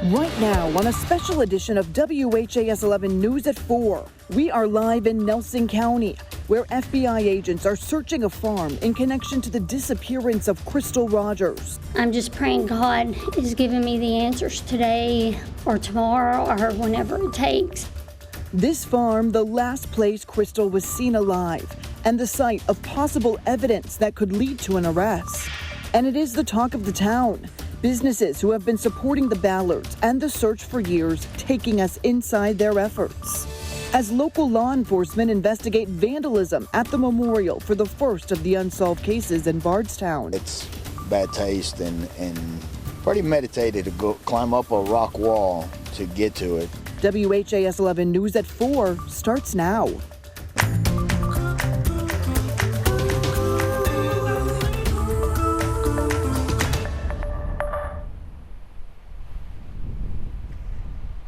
Right now on a special edition of WHAS 11 News at 4, we are live in Nelson County, where FBI agents are searching a farm in connection to the disappearance of Crystal Rogers. I'm just praying God is giving me the answers today or tomorrow or whenever it takes. This farm, the last place Crystal was seen alive, and the site of possible evidence that could lead to an arrest. And it is the talk of the town. Businesses who have been supporting the Ballards and the search for years, taking us inside their efforts. As local law enforcement investigate vandalism at the memorial for the first of the unsolved cases in Bardstown. It's bad taste and pretty meditated to go climb up a rock wall to get to it. WHAS 11 News at 4 starts now.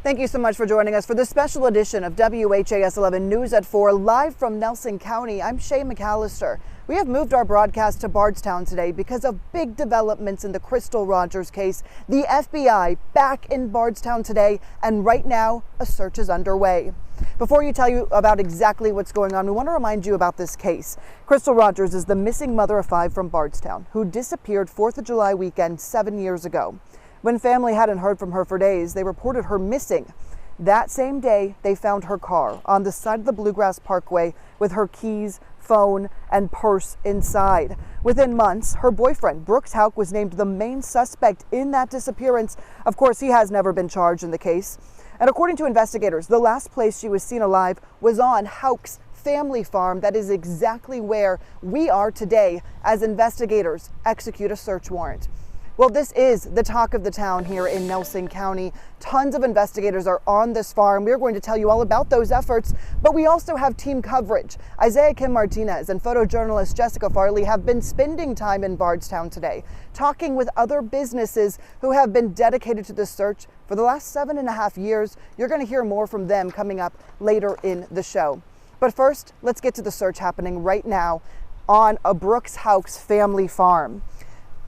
Thank you so much for joining us for this special edition of WHAS 11 News at 4, live from Nelson County. I'm Shay McAlister. We have moved our broadcast to Bardstown today because of big developments in the Crystal Rogers case. The FBI back in Bardstown today, and right now a search is underway. Before you tell you about exactly what's going on, we want to remind you about this case. Crystal Rogers is the missing mother of 5 from Bardstown who disappeared 4th of July weekend 7 years ago. When family hadn't heard from her for days, they reported her missing. That same day, they found her car on the side of the Bluegrass Parkway with her keys, phone, and purse inside. Within months, her boyfriend, Brooks Houck, was named the main suspect in that disappearance. Of course, he has never been charged in the case. And according to investigators, the last place she was seen alive was on Houck's family farm. That is exactly where we are today as investigators execute a search warrant. Well, this is the talk of the town here in Nelson County. Tons of investigators are on this farm. We're going to tell you all about those efforts, but we also have team coverage. Isaiah Kim Martinez and photojournalist Jessica Farley have been spending time in Bardstown today, talking with other businesses who have been dedicated to this search for the last 7.5 years. You're going to hear more from them coming up later in the show. But first, let's get to the search happening right now on a Brooks Houck's family farm.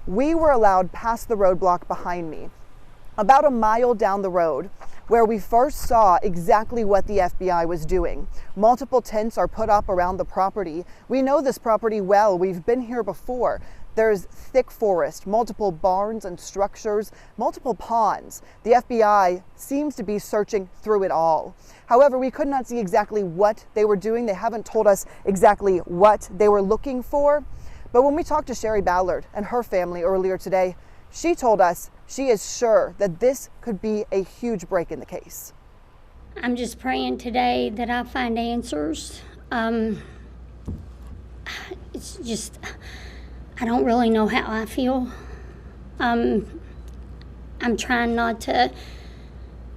We were allowed past the roadblock behind me, about a mile down the road, where we first saw exactly what the FBI was doing. Multiple tents are put up around the property. We know this property well. We've been here before. There's thick forest, multiple barns and structures, multiple ponds. The FBI seems to be searching through it all. However, we could not see exactly what they were doing. They haven't told us exactly what they were looking for. But when we talked to Sherry Ballard and her family earlier today, she told us she is sure that this could be a huge break in the case. I'm just praying today that I find answers. It's just, I don't really know how I feel. I'm trying not to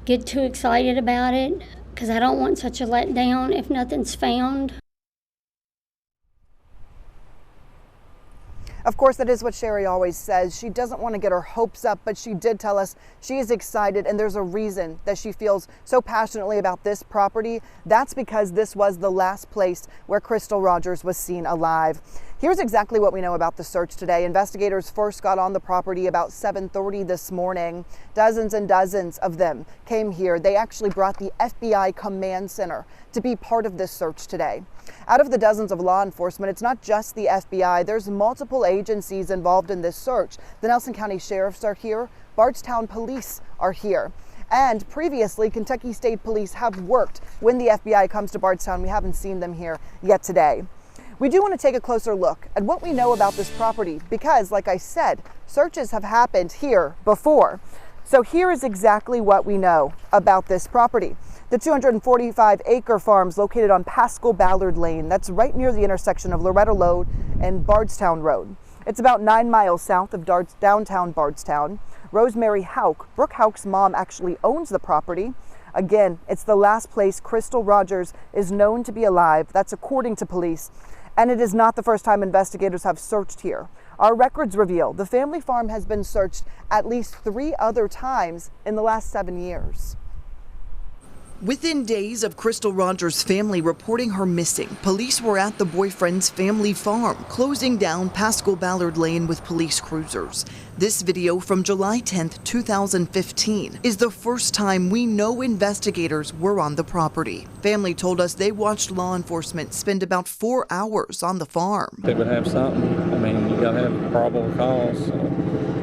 get too excited about it because I don't want such a letdown if nothing's found. Of course, that is what Sherry always says. She doesn't want to get her hopes up, but she did tell us she is excited, and there's a reason that she feels so passionately about this property. That's because this was the last place where Crystal Rogers was seen alive. Here's exactly what we know about the search today. Investigators first got on the property about 7:30 this morning. Dozens and dozens of them came here. They actually brought the FBI Command Center to be part of this search today. Out of the dozens of law enforcement, it's not just the FBI. There's multiple agencies involved in this search. The Nelson County Sheriffs are here. Bardstown Police are here. And previously, Kentucky State Police have worked when the FBI comes to Bardstown. We haven't seen them here yet today. We do want to take a closer look at what we know about this property because, like I said, searches have happened here before. So here is exactly what we know about this property. The 245-acre farm is located on Pascal Ballard Lane. That's right near the intersection of Loretta Road and Bardstown Road. It's about 9 miles south of downtown Bardstown. Rosemary Houck, Brooke Houck's mom, actually owns the property. Again, it's the last place Crystal Rogers is known to be alive. That's according to police. And it is not the first time investigators have searched here. Our records reveal the family farm has been searched at least 3 other times in the last 7 years. Within days of Crystal Rogers' family reporting her missing, police were at the boyfriend's family farm, closing down Pascal Ballard Lane with police cruisers. This video from July 10th, 2015 is the first time we know investigators were on the property. Family told us they watched law enforcement spend about 4 hours on the farm. They would have something. I mean, you gotta have probable cause. So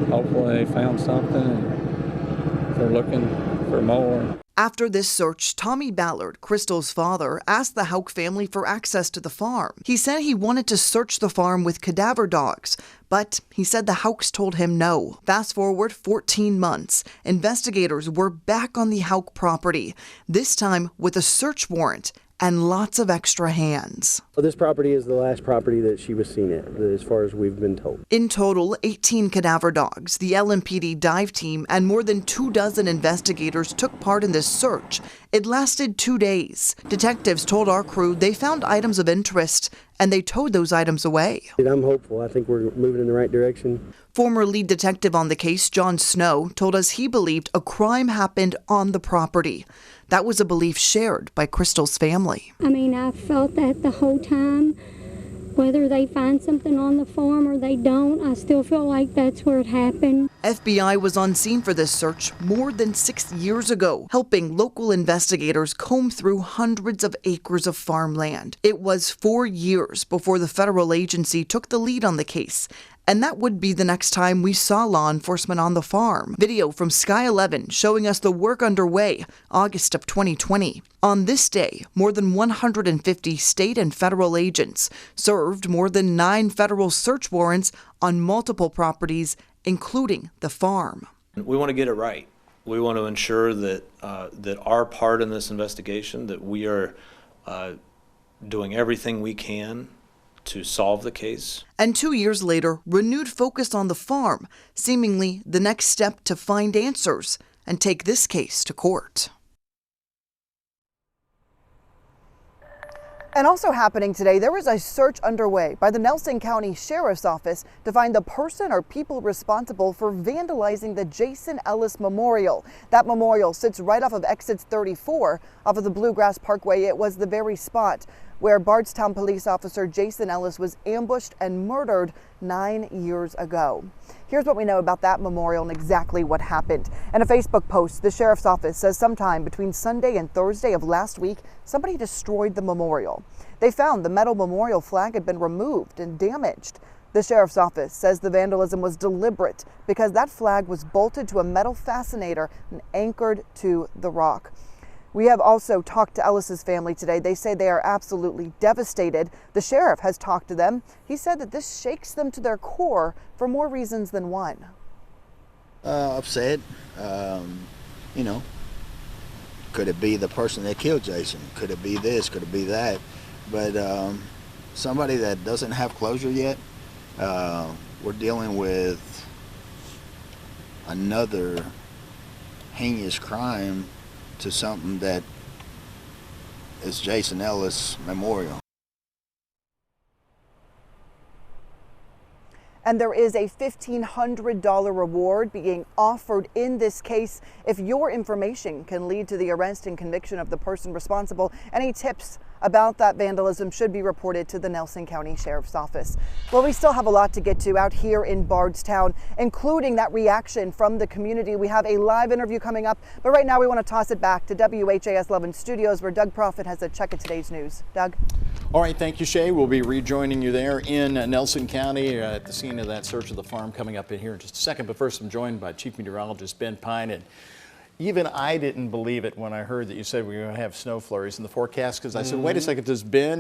hopefully they found something and they're looking for more. After this search, Tommy Ballard, Crystal's father, asked the Houck family for access to the farm. He said he wanted to search the farm with cadaver dogs, but he said the Houcks told him no. Fast forward 14 months, investigators were back on the Houck property, this time with a search warrant and lots of extra hands. This property is the last property that she was seen at, as far as we've been told. In total, 18 cadaver dogs, the LMPD dive team, and more than 24 investigators took part in this search. It lasted 2 days. Detectives told our crew they found items of interest, and they towed those items away. I'm hopeful. I think we're moving in the right direction. Former lead detective on the case, John Snow, told us he believed a crime happened on the property. That was a belief shared by Crystal's family. I mean, I felt that the whole time. Whether they find something on the farm or they don't, I still feel like that's where it happened. FBI was on scene for this search more than 6 years ago, helping local investigators comb through hundreds of acres of farmland. It was 4 years before the federal agency took the lead on the case. And that would be the next time we saw law enforcement on the farm. Video from Sky 11 showing us the work underway, August of 2020. On this day, more than 150 state and federal agents served more than 9 federal search warrants on multiple properties, including the farm. We want to get it right. We want to ensure that that our part in this investigation, that we are doing everything we can to solve the case. And 2 years later, renewed focus on the farm, seemingly the next step to find answers and take this case to court. And also happening today, there is a search underway by the Nelson County Sheriff's Office to find the person or people responsible for vandalizing the Jason Ellis Memorial. That memorial sits right off of exit 34 off of the Bluegrass Parkway. It was the very spot where Bardstown police officer Jason Ellis was ambushed and murdered 9 years ago. Here's what we know about that memorial and exactly what happened. In a Facebook post, the sheriff's office says sometime between Sunday and Thursday of last week, somebody destroyed the memorial. They found the metal memorial flag had been removed and damaged. The sheriff's office says the vandalism was deliberate because that flag was bolted to a metal fascinator and anchored to the rock. We have also talked to Ellis's family today. They say they are absolutely devastated. The sheriff has talked to them. He said that this shakes them to their core for more reasons than one. Upset. You know, could it be the person that killed Jason? Could it be this? Could it be that? But somebody that doesn't have closure yet. We're dealing with another heinous crime to something that is Jason Ellis Memorial. And there is a $1,500 reward being offered in this case if your information can lead to the arrest and conviction of the person responsible. Any tips about that vandalism should be reported to the Nelson County Sheriff's Office. Well, we still have a lot to get to out here in Bardstown, including that reaction from the community. We have a live interview coming up, but right now we want to toss it back to WHAS 11 Studios, where Doug Profit has a check of today's news. Doug? All right, thank you, Shay. We'll be rejoining you there in Nelson County at the scene of that search of the farm coming up in here in just a second. But first, I'm joined by Chief Meteorologist Ben Pine. And even I didn't believe it when I heard that you said we were going to have snow flurries in the forecast, because I said, wait a second, has Ben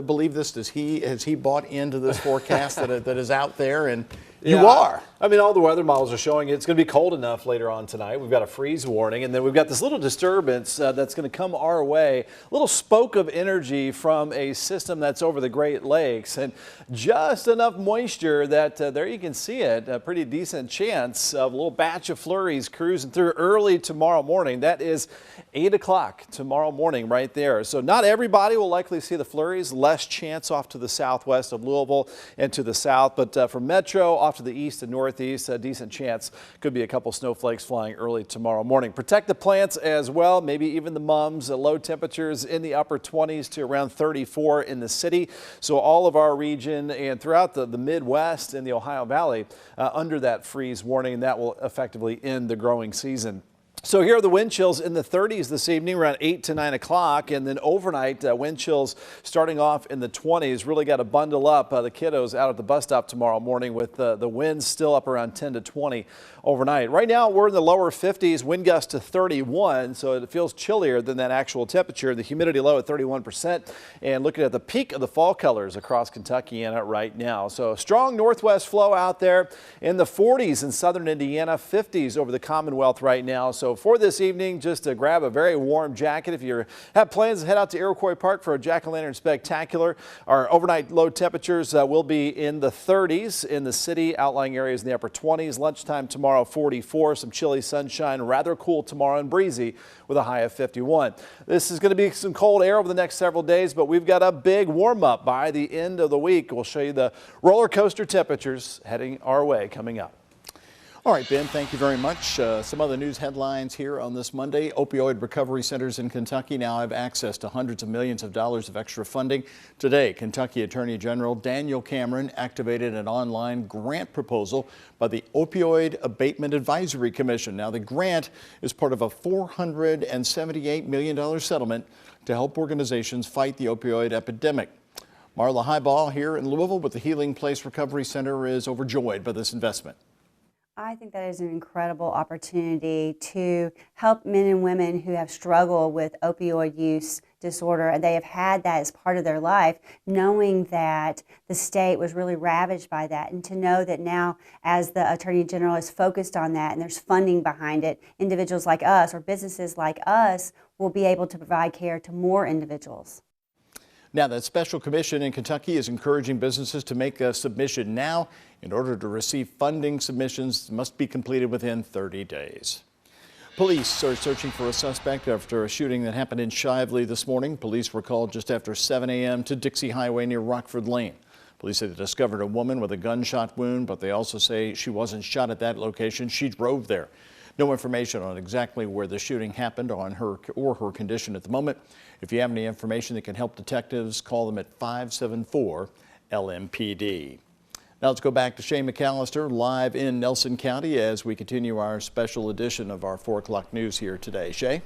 believe this? Has he bought into this forecast that is out there? And you are. I mean, all the weather models are showing it's going to be cold enough later on tonight. We've got a freeze warning, and then we've got this little disturbance that's going to come our way, a little spoke of energy from a system that's over the Great Lakes, and just enough moisture that there you can see it, a pretty decent chance of a little batch of flurries cruising through early tomorrow morning. That is 8 o'clock tomorrow morning right there. So not everybody will likely see the flurries, less chance off to the southwest of Louisville and to the south, but for Metro, off to the east and northeast. A decent chance could be a couple snowflakes flying early tomorrow morning. Protect the plants as well, maybe even the mums. Low temperatures in the upper 20s to around 34 in the city. So all of our region and throughout the Midwest and the Ohio Valley under that freeze warning, and that will effectively end the growing season. So here are the wind chills in the 30s this evening around 8 to 9 o'clock, and then overnight wind chills starting off in the 20s. Really got to bundle up the kiddos out at the bus stop tomorrow morning with the winds still up around 10 to 20 overnight. Right now we're in the lower 50s, wind gust to 31, so it feels chillier than that actual temperature. The humidity low at 31%, and looking at the peak of the fall colors across Kentuckiana right now. So strong northwest flow out there in the 40s in southern Indiana, 50s over the Commonwealth right now. So for this evening, just to grab a very warm jacket if you have plans to head out to Iroquois Park for a jack-o'-lantern spectacular. Our overnight low temperatures will be in the 30s in the city, outlying areas in the upper 20s. Lunchtime tomorrow 44, some chilly sunshine, rather cool tomorrow and breezy with a high of 51. This is going to be some cold air over the next several days, but we've got a big warm up by the end of the week. We'll show you the roller coaster temperatures heading our way coming up. All right, Ben, thank you very much. Some other news headlines here on this Monday. Opioid recovery centers in Kentucky now have access to hundreds of millions of dollars of extra funding. Today, Kentucky Attorney General Daniel Cameron activated an online grant proposal by the Opioid Abatement Advisory Commission. Now, the grant is part of a $478 million settlement to help organizations fight the opioid epidemic. Marla Highball here in Louisville with the Healing Place Recovery Center is overjoyed by this investment. I think that is an incredible opportunity to help men and women who have struggled with opioid use disorder, and they have had that as part of their life, knowing that the state was really ravaged by that, and to know that now as the Attorney General is focused on that and there's funding behind it, individuals like us or businesses like us will be able to provide care to more individuals. Now, that special commission in Kentucky is encouraging businesses to make a submission now. In order to receive funding, submissions must be completed within 30 days. Police are searching for a suspect after a shooting that happened in Shively this morning. Police were called just after 7 a.m. to Dixie Highway near Rockford Lane. Police say they discovered a woman with a gunshot wound, but they also say she wasn't shot at that location. She drove there. No information on exactly where the shooting happened on her or her condition at the moment. If you have any information that can help detectives, call them at 574-LMPD. Now let's go back to Shay McAlister live in Nelson County as we continue our special edition of our 4 o'clock news here today. Shay?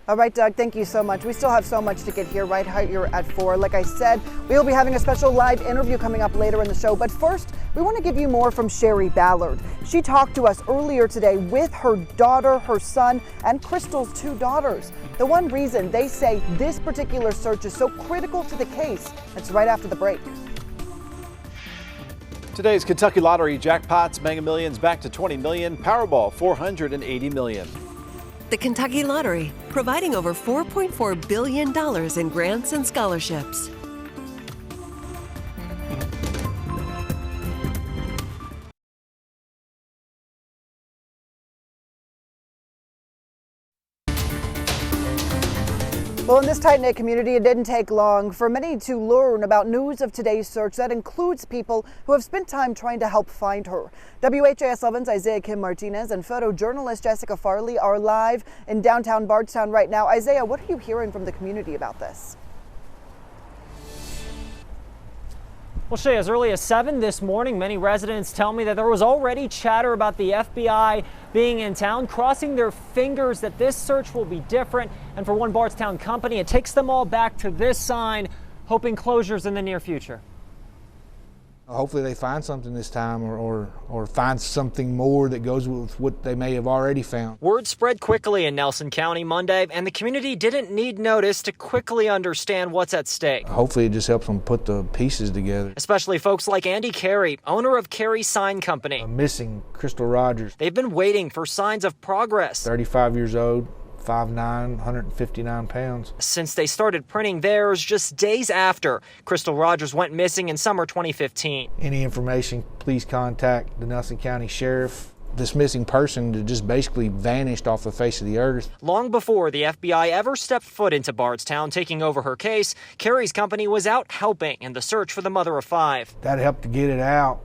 All right, Doug, thank you so much. We still have so much to get here right here at 4. Like I said, we will be having a special live interview coming up later in the show. But first, we want to give you more from Sherry Ballard. She talked to us earlier today with her daughter, her son, and Crystal's 2 daughters. The one reason they say this particular search is so critical to the case. That's right after the break. Today's Kentucky Lottery jackpots, Mega Millions back to 20 million, Powerball 480 million. The Kentucky Lottery, providing over $4.4 billion in grants and scholarships. Well, in this tight-knit community, it didn't take long for many to learn about news of today's search that includes people who have spent time trying to help find her. WHAS 11's Isaiah Kim Martinez and photojournalist Jessica Farley are live in downtown Bardstown right now. Isaiah, what are you hearing from the community about this? Well, Shay, as early as 7 this morning, many residents tell me that there was already chatter about the FBI being in town, crossing their fingers that this search will be different. And for one Bardstown company, it takes them all back to this sign, hoping closures in the near future. Hopefully they find something this time or find something more that goes with what they may have already found. Word spread quickly in Nelson County Monday, and the community didn't need notice to quickly understand what's at stake. Hopefully it just helps them put the pieces together. Especially folks like Andy Carey, owner of Carey Sign Company. Missing Crystal Rogers. They've been waiting for signs of progress. 35 years old. 5'9", 159 pounds. Since they started printing theirs just days after Crystal Rogers went missing in summer 2015. Any information, please contact the Nelson County Sheriff this missing person that just basically vanished off the face of the earth. Long before the FBI ever stepped foot into Bardstown taking over her case, Carrie's company was out helping in the search for the mother of 5. That helped to get it out,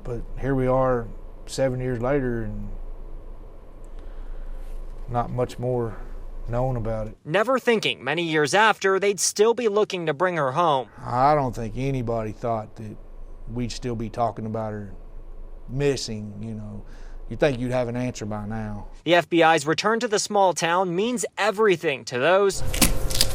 but here we are 7 years later and not much more known about it. Never thinking many years after they'd still be looking to bring her home. I don't think anybody thought that we'd still be talking about her missing, you know. You'd think you'd have an answer by now. The FBI's return to the small town means everything to those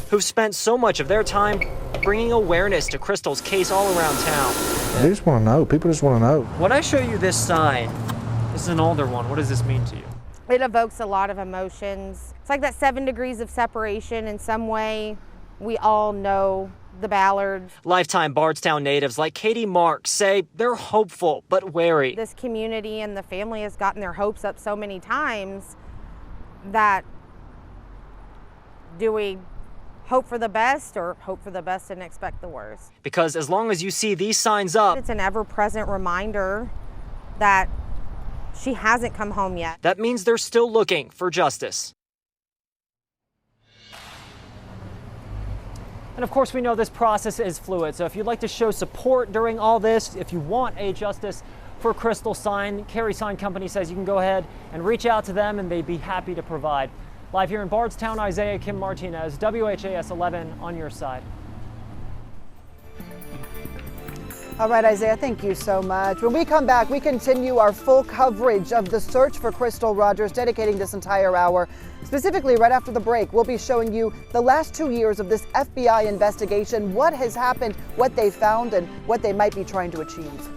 who've spent so much of their time bringing awareness to Crystal's case all around town. They just want to know. People just want to know. When I show you this sign, this is an older one. What does this mean to you? It evokes a lot of emotions. It's like that 7 degrees of separation. In some way, we all know the Ballards. Lifetime Bardstown natives like Katie Marks say they're hopeful but wary. This community and the family has gotten their hopes up so many times that do we hope for the best or hope for the best and expect the worst? Because as long as you see these signs up, it's an ever-present reminder that she hasn't come home yet. That means they're still looking for justice. And of course, we know this process is fluid, so if you'd like to show support during all this, if you want a Justice for Crystal sign, Carrie Sign Company says you can go ahead and reach out to them and they'd be happy to provide. Live here in Bardstown, Isaiah Kim Martinez, WHAS 11 on your side. All right, Isaiah, thank you so much. When we come back, we continue our full coverage of the search for Crystal Rogers, dedicating this entire hour. Specifically, right after the break, we'll be showing you the last 2 years of this FBI investigation, what has happened, what they found, and what they might be trying to achieve.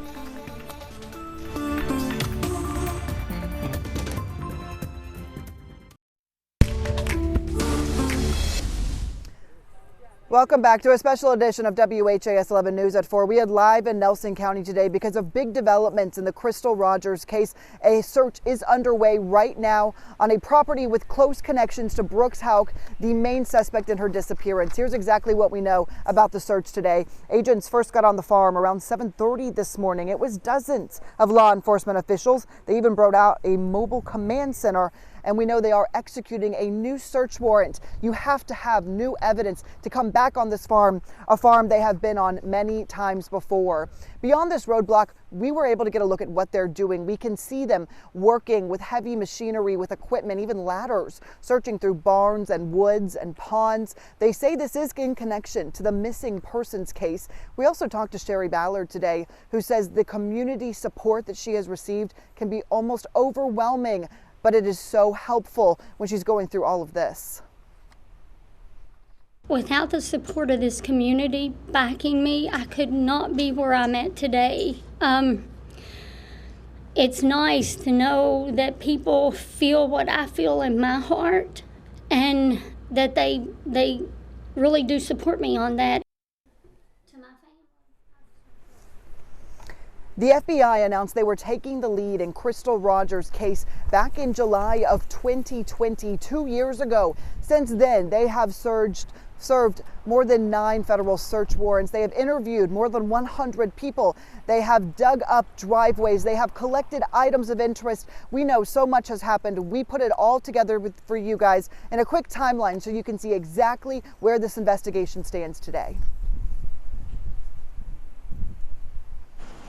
Welcome back to a special edition of WHAS 11 News at 4. We are live in Nelson County today because of big developments in the Crystal Rogers case. A search is underway right now on a property with close connections to Brooks Houck, the main suspect in her disappearance. Here's exactly what we know about the search today. Agents first got on the farm around 7:30 this morning. It was dozens of law enforcement officials. They even brought out a mobile command center, and we know they are executing a new search warrant. You have to have new evidence to come back on this farm, a farm they have been on many times before. Beyond this roadblock, we were able to get a look at what they're doing. We can see them working with heavy machinery, with equipment, even ladders, searching through barns and woods and ponds. They say this is in connection to the missing persons case. We also talked to Sherry Ballard today, who says the community support that she has received can be almost overwhelming, but it is so helpful when she's going through all of this. Without the support of this community backing me, I could not be where I'm at today. It's nice to know that people feel what I feel in my heart and that they really do support me on that. The FBI announced they were taking the lead in Crystal Rogers' case back in July of 2020, 2 years ago. Since then, they have served more than 9 federal search warrants. They have interviewed more than 100 people. They have dug up driveways. They have collected items of interest. We know so much has happened. We put it all together for you guys in a quick timeline so you can see exactly where this investigation stands today.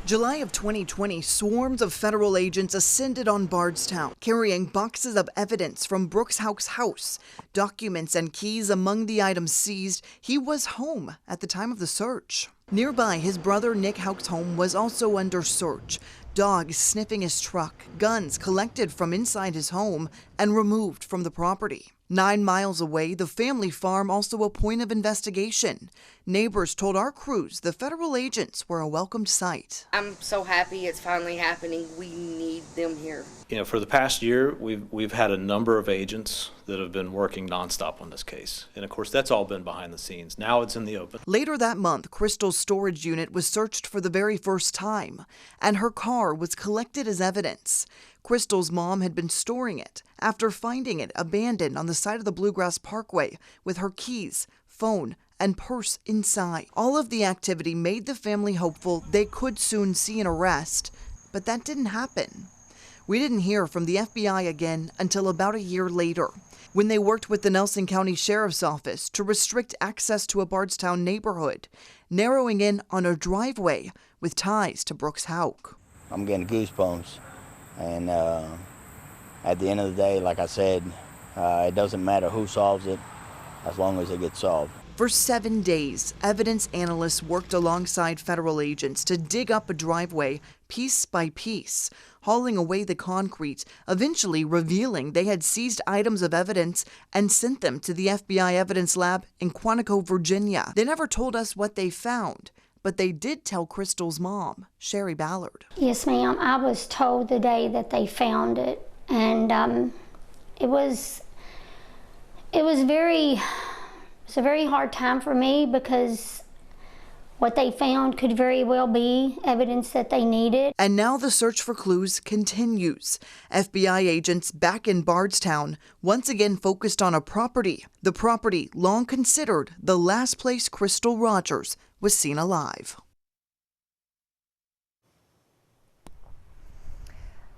July of 2020, swarms of federal agents ascended on Bardstown, carrying boxes of evidence from Brooks Houck's house. Documents and keys among the items seized. He was home at the time of the search. Nearby, his brother Nick Houck's home was also under search. Dogs sniffing his truck, guns collected from inside his home and removed from the property. 9 miles away, the family farm also a point of investigation. Neighbors told our crews the federal agents were a welcomed sight. I'm so happy it's finally happening. We need them here. You know, for the past year, we've had a number of agents that have been working nonstop on this case. And of course, that's all been behind the scenes. Now it's in the open. Later that month, Crystal's storage unit was searched for the very first time, and her car was collected as evidence. Crystal's mom had been storing it after finding it abandoned on the side of the Bluegrass Parkway with her keys, phone, and purse inside. All of the activity made the family hopeful they could soon see an arrest, but that didn't happen. We didn't hear from the FBI again until about a year later, when they worked with the Nelson County Sheriff's Office to restrict access to a Bardstown neighborhood, narrowing in on a driveway with ties to Brooks Houck. I'm getting goosebumps, and at the end of the day, like I said, it doesn't matter who solves it as long as it gets solved. For 7 days, evidence analysts worked alongside federal agents to dig up a driveway piece by piece, hauling away the concrete, eventually revealing they had seized items of evidence and sent them to the FBI evidence lab in Quantico, Virginia. They never told us what they found, but they did tell Crystal's mom, Sherry Ballard. Yes, ma'am. I was told the day that they found it, and it was a very hard time for me, because what they found could very well be evidence that they needed. And now the search for clues continues. FBI agents back in Bardstown once again focused on a property, the property long considered the last place Crystal Rogers was seen alive.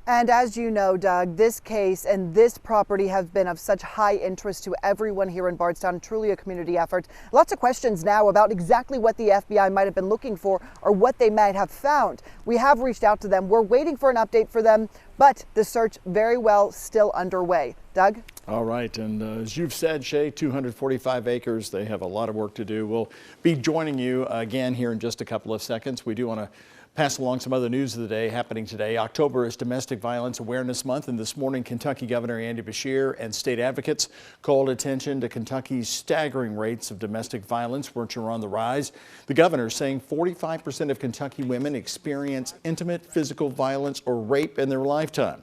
And as you know, Doug, this case and this property have been of such high interest to everyone here in Bardstown, truly a community effort. Lots of questions now about exactly what the FBI might have been looking for or what they might have found. We have reached out to them. We're waiting for an update for them, but the search very well still underway. Doug? All right, and as you've said, Shay, 245 acres. They have a lot of work to do. We'll be joining you again here in just a couple of seconds. We do want to pass along some other news of the day happening today. October is Domestic Violence Awareness Month, and this morning Kentucky Governor Andy Beshear and state advocates called attention to Kentucky's staggering rates of domestic violence, which are on the rise. The governor saying 45% of Kentucky women experience intimate physical violence or rape in their lifetime.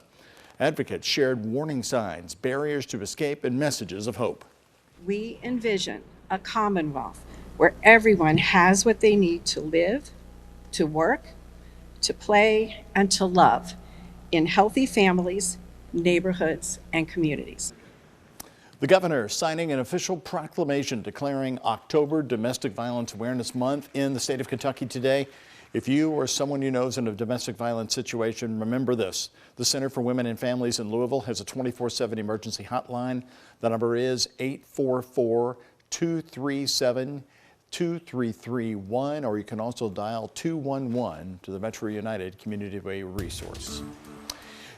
Advocates shared warning signs, barriers to escape, and messages of hope. We envision a Commonwealth where everyone has what they need to live, to work, to play, and to love in healthy families, neighborhoods, and communities. The governor signing an official proclamation declaring October Domestic Violence Awareness Month in the state of Kentucky today. If you or someone you know is in a domestic violence situation, remember this. The Center for Women and Families in Louisville has a 24/7 emergency hotline. The number is 844-237-2331, or you can also dial 211 to the Metro United Community Way resource.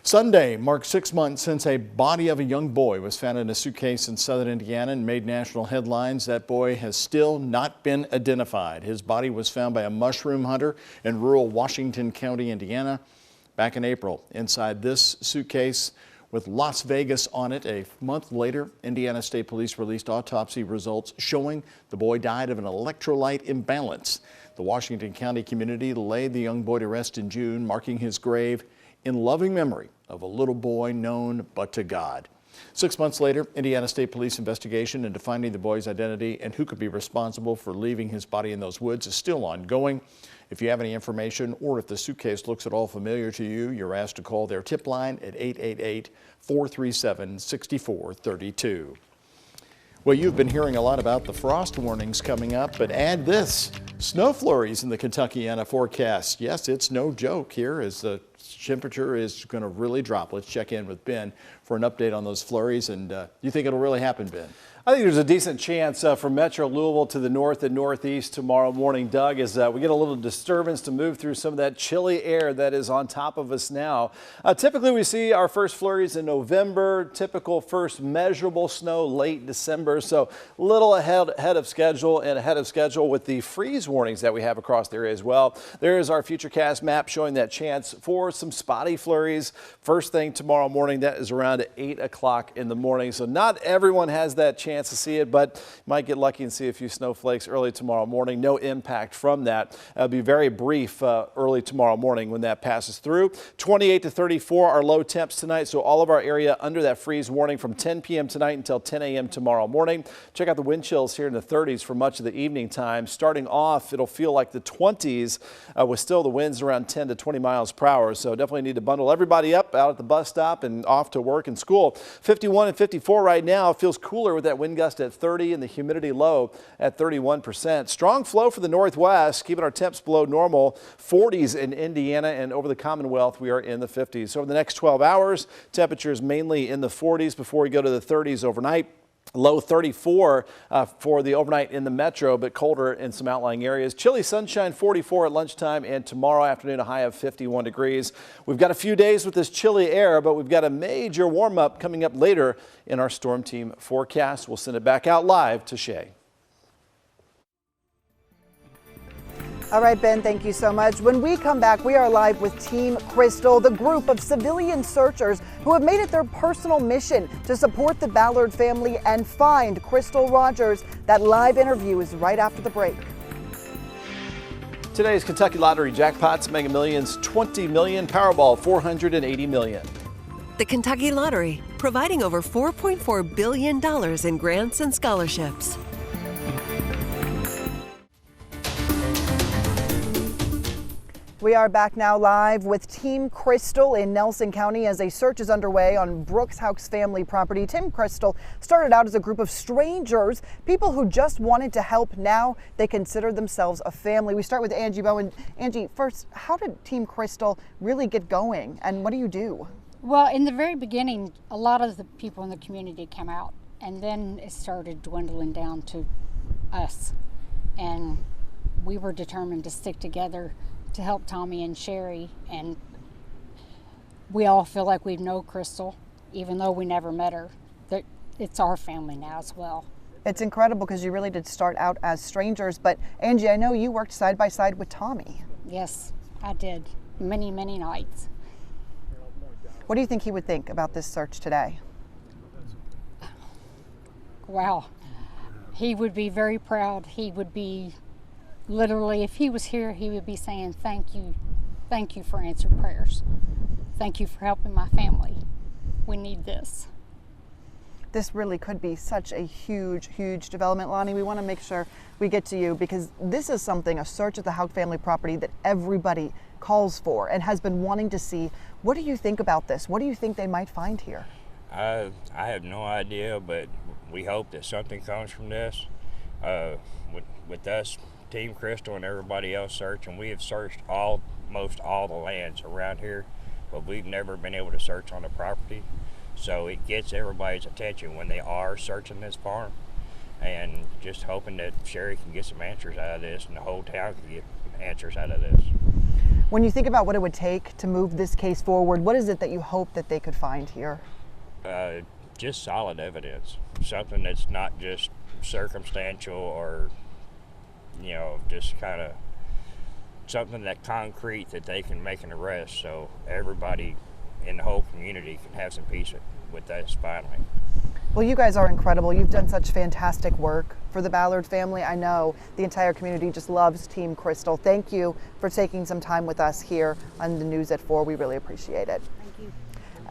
Sunday marked 6 months since a body of a young boy was found in a suitcase in southern Indiana and made national headlines. That boy has still not been identified. His body was found by a mushroom hunter in rural Washington County, Indiana, back in April. Inside this suitcase with Las Vegas on it, a month later, Indiana State Police released autopsy results showing the boy died of an electrolyte imbalance. The Washington County community laid the young boy to rest in June, marking his grave in loving memory of a little boy known but to God. 6 months later, Indiana State Police investigation into finding the boy's identity and who could be responsible for leaving his body in those woods is still ongoing. If you have any information or if the suitcase looks at all familiar to you, you're asked to call their tip line at 888-437-6432. Well, you've been hearing a lot about the frost warnings coming up, but add this, snow flurries in the Kentuckiana forecast. Yes, it's no joke here as the temperature is going to really drop. Let's check in with Ben for an update on those flurries. And you think it'll really happen, Ben? I think there's a decent chance from Metro Louisville to the north and northeast tomorrow morning, Doug, as we get a little disturbance to move through some of that chilly air that is on top of us now. Typically, we see our first flurries in November, typical first measurable snow late December, so a little ahead of schedule with the freeze warnings that we have across the area as well. There is our Futurecast map showing that chance for some spotty flurries first thing tomorrow morning. That is around 8 o'clock in the morning, so not everyone has that chance to see it, but you might get lucky and see a few snowflakes early tomorrow morning. No impact from that. It'll be very brief early tomorrow morning when that passes through. 28 to 34 are low temps tonight, so all of our area under that freeze warning from 10 p.m. tonight until 10 a.m. tomorrow morning. Check out the wind chills here in the 30s for much of the evening time. Starting off, it'll feel like the 20s with still the winds around 10 to 20 miles per hour, so definitely need to bundle everybody up out at the bus stop and off to work and school. 51 and 54 right now. It feels cooler with that wind gust at 30 and the humidity low at 31%. Strong flow for the northwest, keeping our temps below normal. 40s in Indiana, and over the Commonwealth, we are in the 50s. So over the next 12 hours, temperatures mainly in the 40s before we go to the 30s overnight. Low 34 for the overnight in the metro, but colder in some outlying areas. Chilly sunshine 44 at lunchtime, and tomorrow afternoon a high of 51 degrees. We've got a few days with this chilly air, but we've got a major warm up coming up later in our storm team forecast. We'll send it back out live to Shay. All right, Ben, thank you so much. When we come back, we are live with Team Crystal, the group of civilian searchers who have made it their personal mission to support the Ballard family and find Crystal Rogers. That live interview is right after the break. Today's Kentucky Lottery jackpots: Mega Millions 20 million, Powerball 480 million. The Kentucky Lottery, providing over $4.4 billion in grants and scholarships. We are back now live with Team Crystal in Nelson County as a search is underway on Brooks House family property. Team Crystal started out as a group of strangers, people who just wanted to help. Now they consider themselves a family. We start with Angie Bowen. Angie, first, how did Team Crystal really get going, and what do you do? Well, in the very beginning, a lot of the people in the community came out, and then it started dwindling down to us. And we were determined to stick together to help Tommy and Sherry, and we all feel like we know Crystal, even though we never met her. That it's our family now as well. It's incredible because you really did start out as strangers, but Angie, I know you worked side by side with Tommy. Yes, I did. Many, many nights. What do you think he would think about this search today? Wow. He would be very proud. He would be literally, if he was here, he would be saying, thank you for answered prayers. Thank you for helping my family. We need this. This really could be such a huge, huge development. Lonnie, we want to make sure we get to you because this is something, a search of the Hauk family property that everybody calls for and has been wanting to see. What do you think about this? What do you think they might find here? I have no idea, but we hope that something comes from this. With us, Team Crystal and everybody else searching, we have searched almost all the lands around here, but we've never been able to search on the property. So it gets everybody's attention when they are searching this farm, and just hoping that Sherry can get some answers out of this and the whole town can get answers out of this. When you think about what it would take to move this case forward, what is it that you hope that they could find here? Just solid evidence, something that's not just circumstantial or just kind of something that concrete that they can make an arrest so everybody in the whole community can have some peace with this finally. Well, you guys are incredible. You've done such fantastic work for the Ballard family. I know the entire community just loves Team Crystal. Thank you for taking some time with us here on the News at 4. We really appreciate it. Thank you.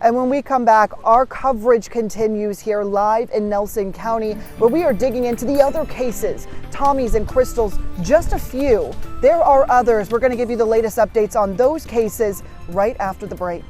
And when we come back, our coverage continues here live in Nelson County, where we are digging into the other cases. Tommy's and Crystal's, just a few. There are others. We're going to give you the latest updates on those cases right after the break.